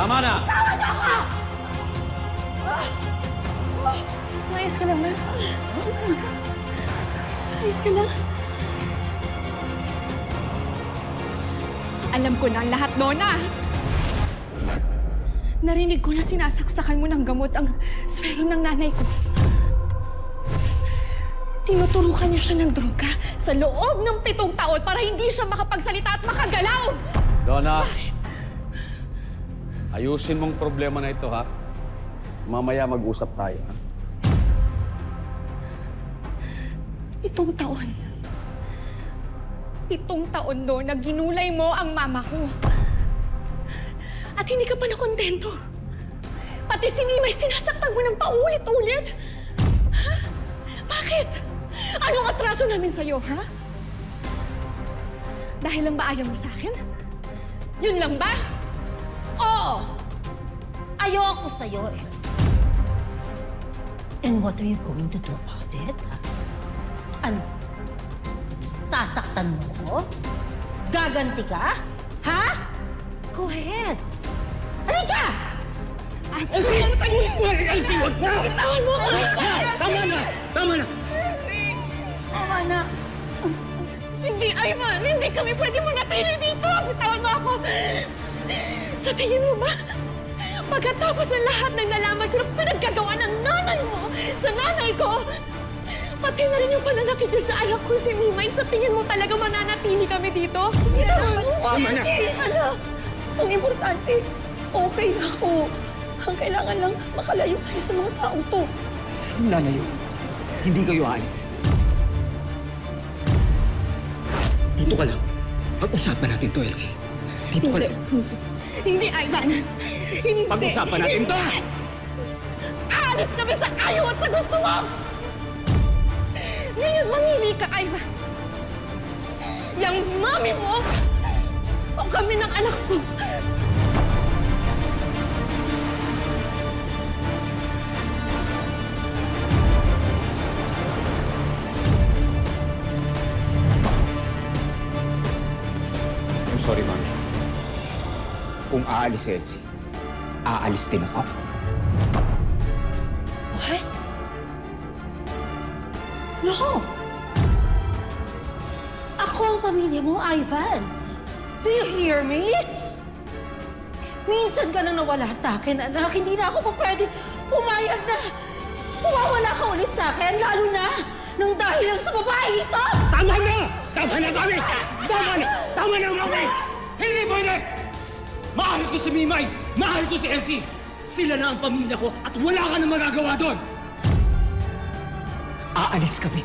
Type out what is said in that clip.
Tama na! Tama niyo ako! Ayos ka lang, ma? Ayos ka lang? Alam ko na ang lahat, Nona. Narinig ko na sinasaksakan mo ng gamot ang swero ng nanay ko. Tinuturukan niyo siya ng droga sa loob ng 7 taon para hindi siya makapagsalita at makagalaw! Donna, ayusin mong problema na ito, ha? Mamaya mag-usap tayo, ha? 7 taon. 7 taon doon na ginulay mo ang mama ko. At hindi ka pa nakontento. Pati si Mimay sinasaktan mo ng paulit-ulit. Ha? Bakit? Anong atraso namin sa'yo, ha? Dahil lang ba ayaw mo sa akin? Yun lang ba? Oo! Ayoko sa'yo, Elsie. And what are you going to do about it? Ano? Sasaktan mo ko? Gaganti ka? Ha? Go ahead. Halika! Elsie! Elsie, wag na! Bitawan mo ako! Tama na! Tama na! Tama na. Hindi, Ivan! Hindi kami pwede manatili dito! Bitawan mo ako! Sa tingin mo ba? Pagkatapos ng lahat ng nalaman ko na pinaggagawa ng nanay mo sa nanay ko, pati na rin yung pananakit niyo sa anak ko si Mimay, sa tingin mo talaga mananatili kami dito? Tama na! Ano? Ang importante, okay na ako. Ang kailangan lang, makalayo tayo sa mga taong to. Lalayo. Hindi kayo aalis. Dito ka lang. Pag-usapan natin to, Elsie. Dito ka lang. Hindi, Ivan! Hindi! Pag-usapan natin to! Aalis kami sa ayaw at sa gusto mo! Ngayon, mamili ka, Ivan. Yang mami mo o kami ng anak ko. I'm sorry, Mami. Kung aalis si Elsie, aalis din ako. What? No! Ako ang pamilya mo, Ivan. Do you hear me? Minsan ka nang nawala sa akin, anak. Hindi na ako pa pwede pumayag na mawawala ka ulit sa akin, lalo na nang dahil lang sa babae ito! Tama na! Tama na, Mami! Tama na! Tama na, Mami! Hindi pwede! Mahal ko si Mimay! Mahal ko si Elsie! Sila na ang pamilya ko at wala ka na magagawa doon! Aalis kami.